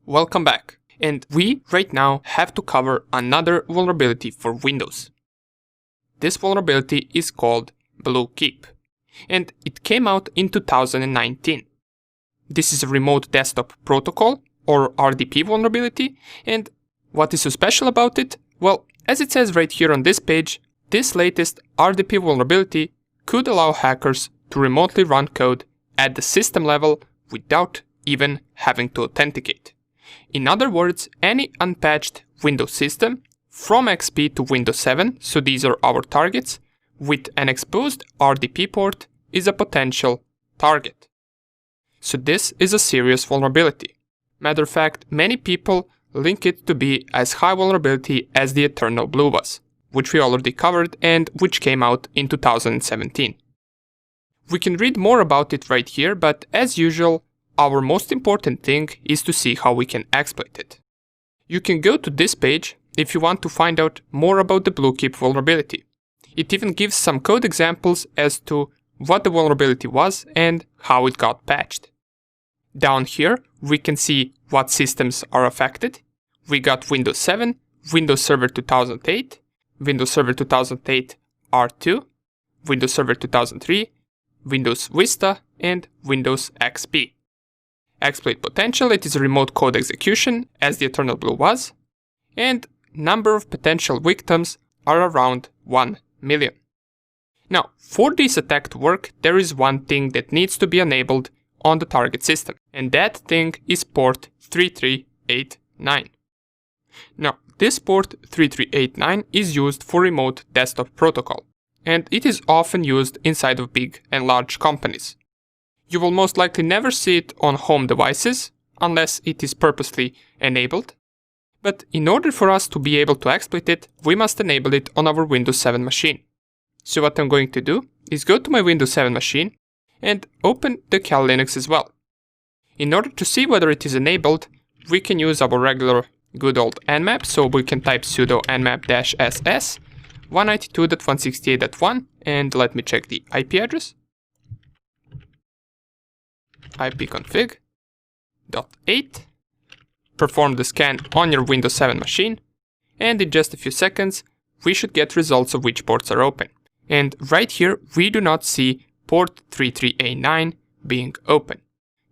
Welcome back. And we right now have to cover another vulnerability for Windows. This vulnerability is called BlueKeep, and it came out in 2019. This is a remote desktop protocol or RDP vulnerability, and what is so special about it? Well, as it says right here on this page, this latest RDP vulnerability could allow hackers to remotely run code at the system level without even having to authenticate. In other words, any unpatched Windows system from XP to Windows 7, so these are our targets, with an exposed RDP port is a potential target. So this is a serious vulnerability. Matter of fact, many people link it to be as high vulnerability as the Eternal Blue was, which we already covered and which came out in 2017. We can read more about it right here, but as usual, our most important thing is to see how we can exploit it. You can go to this page if you want to find out more about the BlueKeep vulnerability. It even gives some code examples as to what the vulnerability was and how it got patched. Down here, we can see what systems are affected. We got Windows 7, Windows Server 2008, Windows Server 2008 R2, Windows Server 2003, Windows Vista, and Windows XP. Exploit potential, it is a remote code execution, as the Eternal Blue was, and number of potential victims are around 1 million. Now, for this attack to work, there is one thing that needs to be enabled on the target system, and that thing is port 3389. Now, this port 3389 is used for remote desktop protocol, and it is often used inside of big and large companies. You will most likely never see it on home devices, unless it is purposely enabled. But in order for us to be able to exploit it, we must enable it on our Windows 7 machine. So what I'm going to do is go to my Windows 7 machine and open the Cal Linux as well. In order to see whether it is enabled, we can use our regular good old nmap, so we can type sudo nmap-ss 192.168.1 and let me check the IP address. ipconfig.8. Perform the scan on your Windows 7 machine, and in just a few seconds we should get results of which ports are open. And right here we do not see port 3389 being open.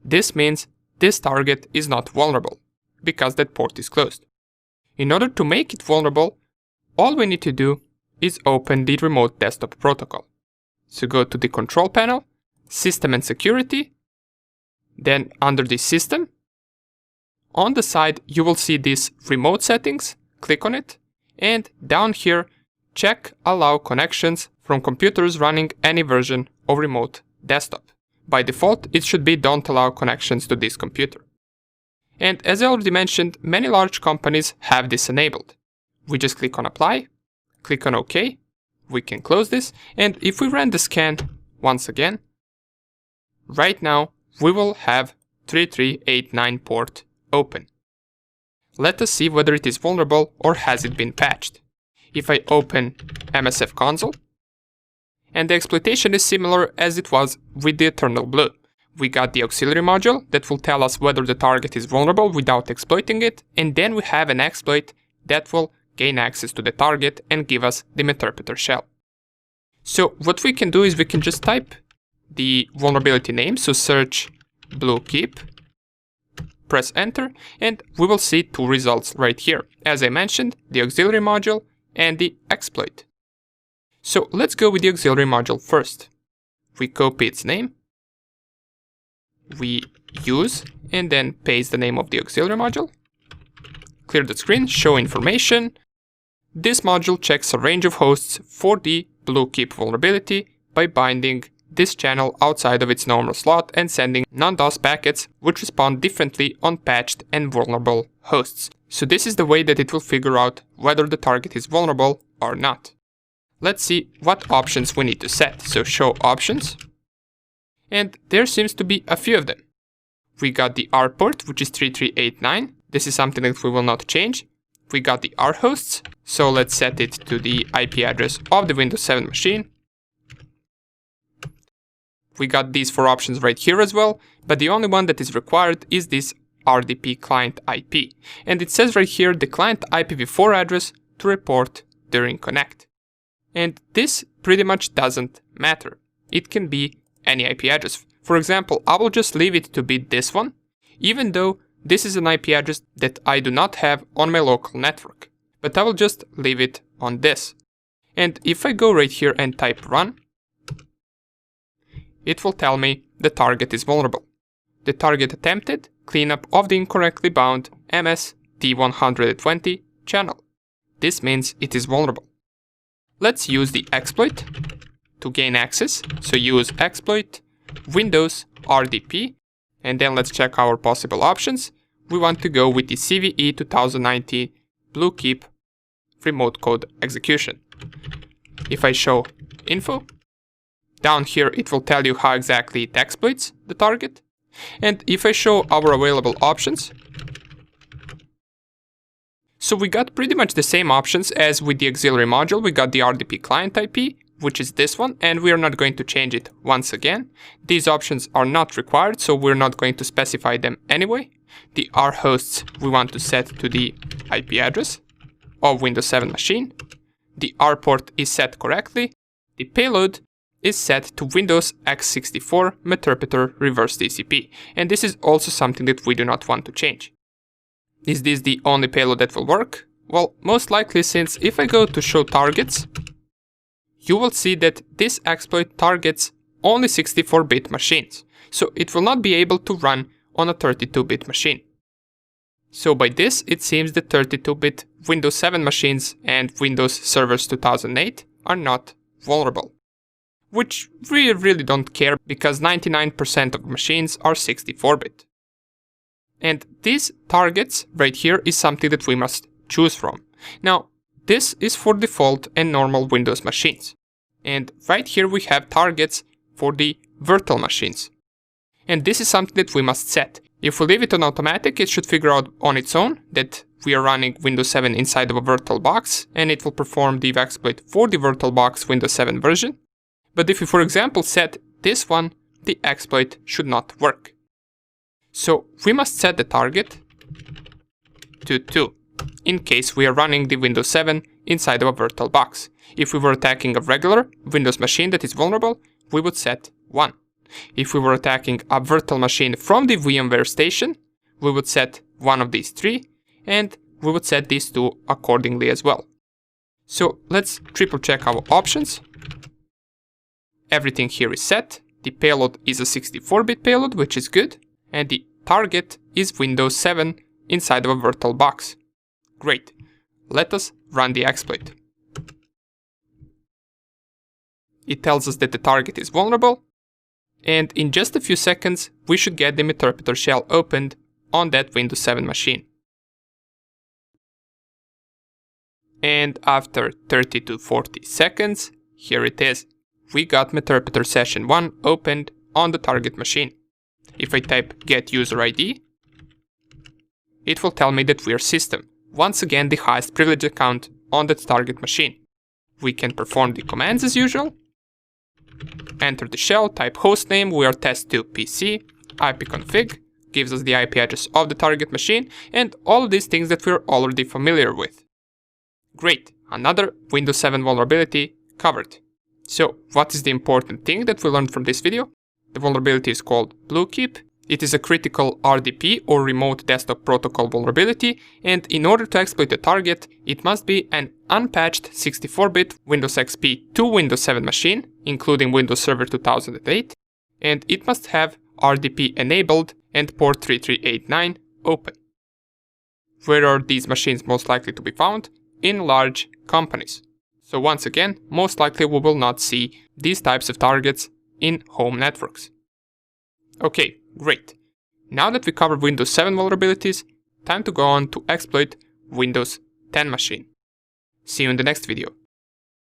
This means this target is not vulnerable, because that port is closed. In order to make it vulnerable, all we need to do is open the remote desktop protocol. So go to the control panel, system and security, then under the system, on the side you will see this remote settings, click on it, and down here check allow connections from computers running any version of remote desktop. By default it should be don't allow connections to this computer. And as I already mentioned, many large companies have this enabled. We just click on apply, click on OK, we can close this, and if we run the scan once again, right now we will have 3389 port open. Let us see whether it is vulnerable or has it been patched. If I open MSF console, and the exploitation is similar as it was with the Eternal Blue. We got the auxiliary module that will tell us whether the target is vulnerable without exploiting it, and then we have an exploit that will gain access to the target and give us the interpreter shell. So what we can do is we can just type the vulnerability name, so search BlueKeep, press enter, and we will see two results right here. As I mentioned, the auxiliary module and the exploit. So let's go with the auxiliary module first. We copy its name, we use and then paste the name of the auxiliary module, clear the screen, show information. This module checks a range of hosts for the BlueKeep vulnerability by binding this channel outside of its normal slot and sending non-DOS packets which respond differently on patched and vulnerable hosts. So this is the way that it will figure out whether the target is vulnerable or not. Let's see what options we need to set. So show options, and there seems to be a few of them. We got the R port, which is 3389. This is something that we will not change. We got the R hosts, so let's set it to the IP address of the Windows 7 machine. We got these four options right here as well, but the only one that is required is this RDP client IP. And it says right here the client IPv4 address to report during connect. And this pretty much doesn't matter. It can be any IP address. For example, I will just leave it to be this one, even though this is an IP address that I do not have on my local network. But I will just leave it on this. And if I go right here and type run, it will tell me the target is vulnerable. The target attempted cleanup of the incorrectly bound MS-T120 channel. This means it is vulnerable. Let's use the exploit to gain access. So use exploit Windows RDP, and then let's check our possible options. We want to go with the CVE 2019 BlueKeep remote code execution. If I show info, down here it will tell you how exactly it exploits the target. And if I show our available options, so we got pretty much the same options as with the auxiliary module. We got the RDP client IP, which is this one, and we are not going to change it once again. These options are not required, so we're not going to specify them anyway. The R hosts we want to set to the IP address of Windows 7 machine. The R port is set correctly. The payload is set to Windows x64 Meterpreter reverse TCP, and this is also something that we do not want to change. Is this the only payload that will work? Well, most likely, since if I go to show targets, you will see that this exploit targets only 64-bit machines, so it will not be able to run on a 32-bit machine. So by this, it seems that 32-bit Windows 7 machines and Windows Servers 2008 are not vulnerable. Which we really don't care, because 99% of machines are 64-bit. And these targets right here is something that we must choose from. Now, this is for default and normal Windows machines. And right here we have targets for the virtual machines. And this is something that we must set. If we leave it on automatic, it should figure out on its own that we are running Windows 7 inside of a virtual box, and it will perform the exploit for the VirtualBox Windows 7 version. But if we, for example, set this one, the exploit should not work. So we must set the target to 2, in case we are running the Windows 7 inside of a virtual box. If we were attacking a regular Windows machine that is vulnerable, we would set 1. If we were attacking a virtual machine from the VMware station, we would set one of these 3, and we would set these 2 accordingly as well. So let's triple check our options. Everything here is set. The payload is a 64-bit payload, which is good. And the target is Windows 7 inside of a virtual box. Great. Let us run the exploit. It tells us that the target is vulnerable. And in just a few seconds, we should get the Meterpreter shell opened on that Windows 7 machine. And after 30 to 40 seconds, here it is. We got Meterpreter session 1 opened on the target machine. If I type get user ID, it will tell me that we are system. Once again, the highest privilege account on that target machine. We can perform the commands as usual. Enter the shell, type hostname, we are test2 PC, ipconfig, gives us the IP address of the target machine, and all of these things that we're already familiar with. Great, another Windows 7 vulnerability covered. So, what is the important thing that we learned from this video? The vulnerability is called BlueKeep. It is a critical RDP or remote desktop protocol vulnerability, and in order to exploit the target, it must be an unpatched 64-bit Windows XP to Windows 7 machine, including Windows Server 2008, and it must have RDP enabled and port 3389 open. Where are these machines most likely to be found? In large companies. So once again, most likely we will not see these types of targets in home networks. Okay, great. Now that we covered Windows 7 vulnerabilities, time to go on to exploit Windows 10 machine. See you in the next video.